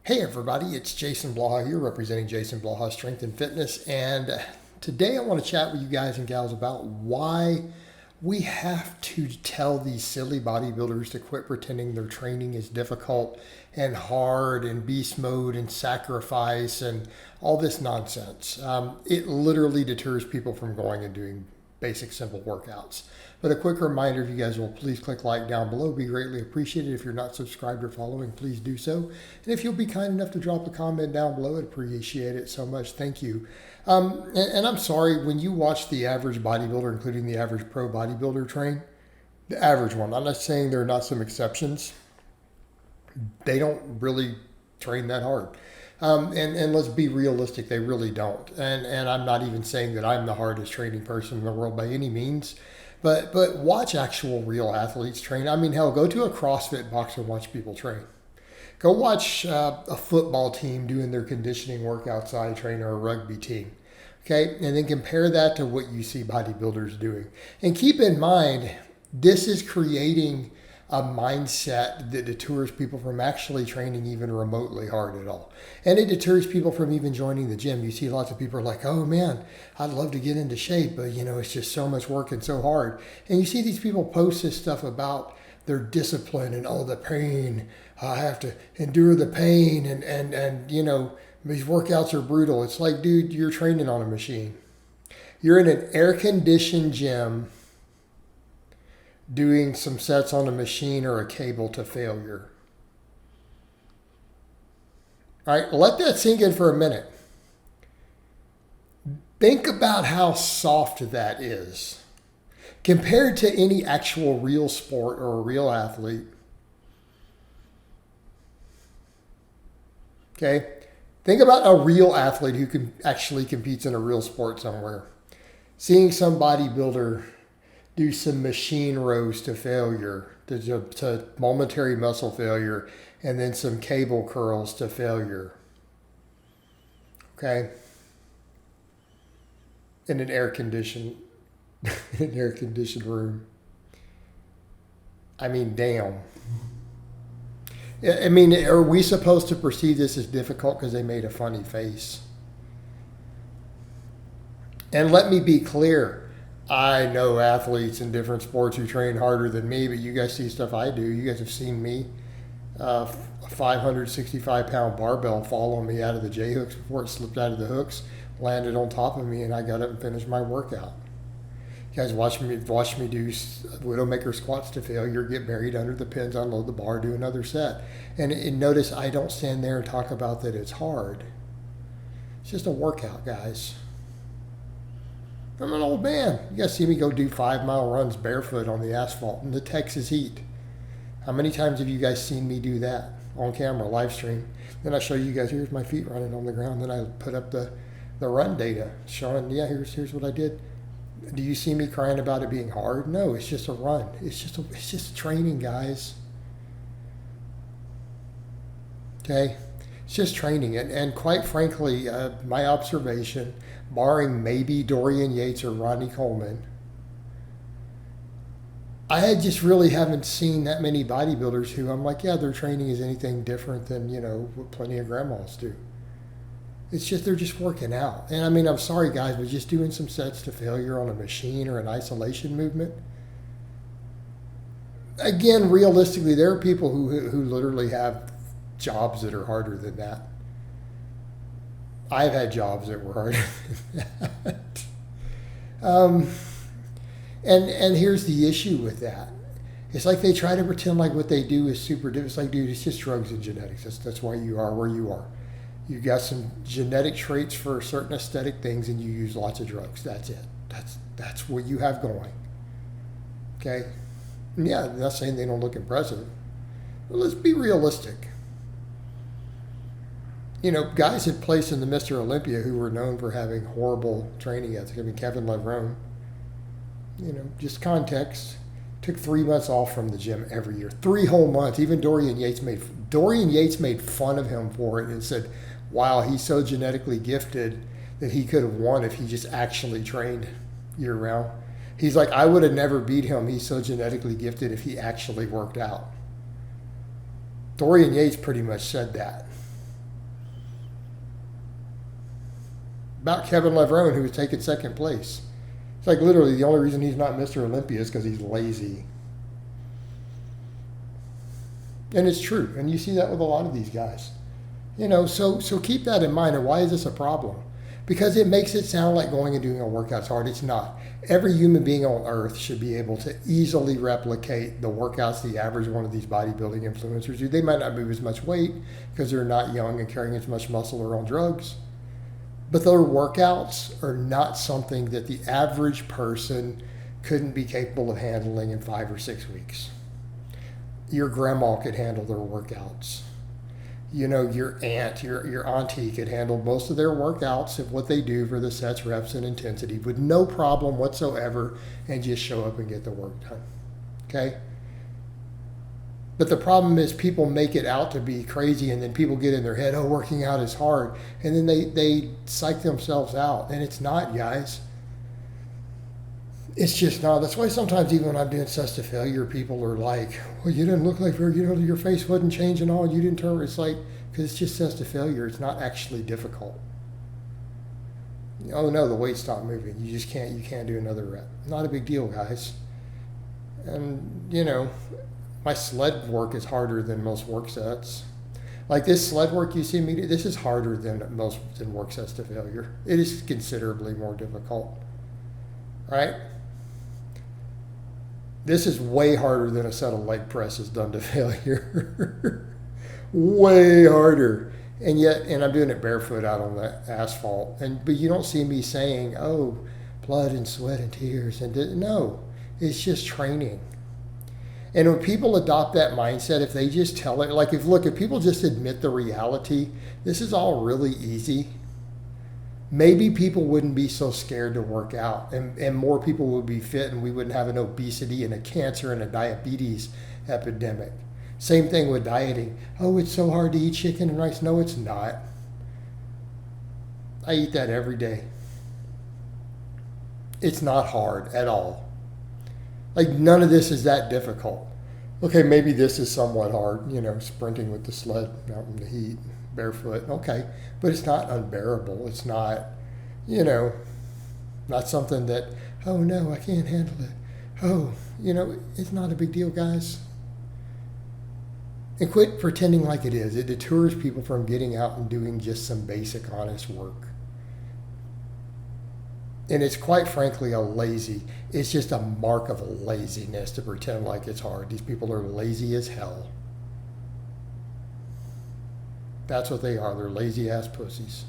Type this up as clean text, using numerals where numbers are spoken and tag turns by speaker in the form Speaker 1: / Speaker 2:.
Speaker 1: Hey everybody, it's Jason Blaha here representing Jason Blaha Strength and Fitness, and today I want to chat with you guys and gals about why we have to tell these silly bodybuilders to quit pretending their training is difficult and hard and beast mode and sacrifice and all this nonsense. It literally deters people from going and doing basic simple workouts. But a quick reminder, if you guys will please click like down below, be greatly appreciated. If you're not subscribed or following, please do so. And if you'll be kind enough to drop a comment down below, I'd appreciate it so much. Thank you. And I'm sorry, when you watch the average bodybuilder, including the average pro bodybuilder train, the average one, I'm not saying there are not some exceptions, they don't really train that hard. And let's be realistic, they really don't. And I'm not even saying that I'm the hardest training person in the world by any means. But watch actual real athletes train. I mean, hell, go to a CrossFit box and watch people train. Go watch a football team doing their conditioning work outside train, or a rugby team. Okay, and then compare that to what you see bodybuilders doing. And keep in mind, this is creating a mindset that deters people from actually training even remotely hard at all. And it deters people from even joining the gym. You see lots of people are like, oh man, I'd love to get into shape, but it's just so much work and so hard. And you see these people post this stuff about their discipline and the pain. I have to endure the pain and these workouts are brutal. It's like, dude, you're training on a machine. You're in an air-conditioned gym doing some sets on a machine or a cable to failure. All right, let that sink in for a minute. Think about how soft that is compared to any actual real sport or a real athlete. Okay? Think about a real athlete who can actually competes in a real sport somewhere. Seeing some bodybuilder do some machine rows to failure, to momentary muscle failure, and then some cable curls to failure. Okay? In an air-conditioned room. I mean, damn. I mean, are we supposed to perceive this as difficult because they made a funny face? And let me be clear. I know athletes in different sports who train harder than me, but you guys see stuff I do. You guys have seen me, a 565-pound barbell fall on me out of the J-hooks before it slipped out of the hooks, landed on top of me, and I got up and finished my workout. You guys watch me do Widowmaker squats to failure, get buried under the pins, unload the bar, do another set. And notice I don't stand there and talk about that it's hard. It's just a workout, guys. I'm an old man. You guys see me go do 5-mile runs barefoot on the asphalt in the Texas heat. How many times have you guys seen me do that on camera, live stream? Then I show you guys, here's my feet running on the ground. Then I put up the run data showing, yeah, here's what I did. Do you see me crying about it being hard? No, it's just a run. It's just training, guys. Okay? It's just training. And quite frankly, my observation, barring maybe Dorian Yates or Ronnie Coleman, I just really haven't seen that many bodybuilders who I'm like, yeah, their training is anything different than, what plenty of grandmas do. It's just, they're just working out. And I mean, I'm sorry guys, but just doing some sets to failure on a machine or an isolation movement. Again, realistically, there are people who literally have jobs that are harder than that. I've had jobs that were harder than that. And here's the issue with that. It's like they try to pretend like what they do is super difficult. It's like, dude, it's just drugs and genetics. That's why you are where you are. You got some genetic traits for certain aesthetic things and you use lots of drugs. That's it. That's what you have going. Okay? And yeah, I'm not saying they don't look impressive. But let's be realistic. Guys had placed in the Mr. Olympia who were known for having horrible training ethics. I mean, Kevin Levrone, just context, took 3 months off from the gym every year. 3 whole months. Even Dorian Yates made fun of him for it and said, wow, he's so genetically gifted that he could have won if he just actually trained year round. He's like, I would have never beat him. He's so genetically gifted if he actually worked out. Dorian Yates pretty much said that. about Kevin Levrone, who was taking second place. It's like literally the only reason he's not Mr. Olympia is because he's lazy. And it's true. And you see that with a lot of these guys. You know, so keep that in mind. And why is this a problem? Because it makes it sound like going and doing a workout's hard. It's not. Every human being on earth should be able to easily replicate the workouts the average one of these bodybuilding influencers do. They might not move as much weight because they're not young and carrying as much muscle or on drugs. But their workouts are not something that the average person couldn't be capable of handling in 5 or 6 weeks. Your grandma could handle their workouts. You know, your aunt, your auntie could handle most of their workouts of what they do for the sets, reps, and intensity with no problem whatsoever, and just show up and get the work done. Okay? But the problem is people make it out to be crazy, and then people get in their head, oh, working out is hard. And then they psych themselves out. And it's not, guys. It's just not. That's why sometimes even when I'm doing Cess to Failure, people are like, well, you didn't look like, you know, your face wasn't changing all. You didn't turn. It's like, because it's just Cess to Failure. It's not actually difficult. Oh, no, the weight stopped moving. You can't do another rep. Not a big deal, guys. And, you know, my sled work is harder than most work sets. Like this sled work you see me do, this is harder than work sets to failure. It is considerably more difficult, right? This is way harder than a set of leg presses done to failure. Way harder. And yet, and I'm doing it barefoot out on the asphalt. But you don't see me saying, oh, blood and sweat and tears. No, it's just training. And when people adopt that mindset, if they just tell it, like if people just admit the reality, this is all really easy, maybe people wouldn't be so scared to work out, and more people would be fit, and we wouldn't have an obesity and a cancer and a diabetes epidemic. Same thing with dieting. Oh, it's so hard to eat chicken and rice. No, it's not. I eat that every day. It's not hard at all. Like none of this is that difficult. Okay, maybe this is somewhat hard, you know, sprinting with the sled out in the heat, barefoot. Okay, but it's not unbearable. It's not, you know, not something that, oh no, I can't handle it. Oh, you know, it's not a big deal, guys. And quit pretending like it is. It deters people from getting out and doing just some basic, honest work. And it's quite frankly it's just a mark of laziness to pretend like it's hard. These people are lazy as hell. That's what they are. They're lazy ass pussies.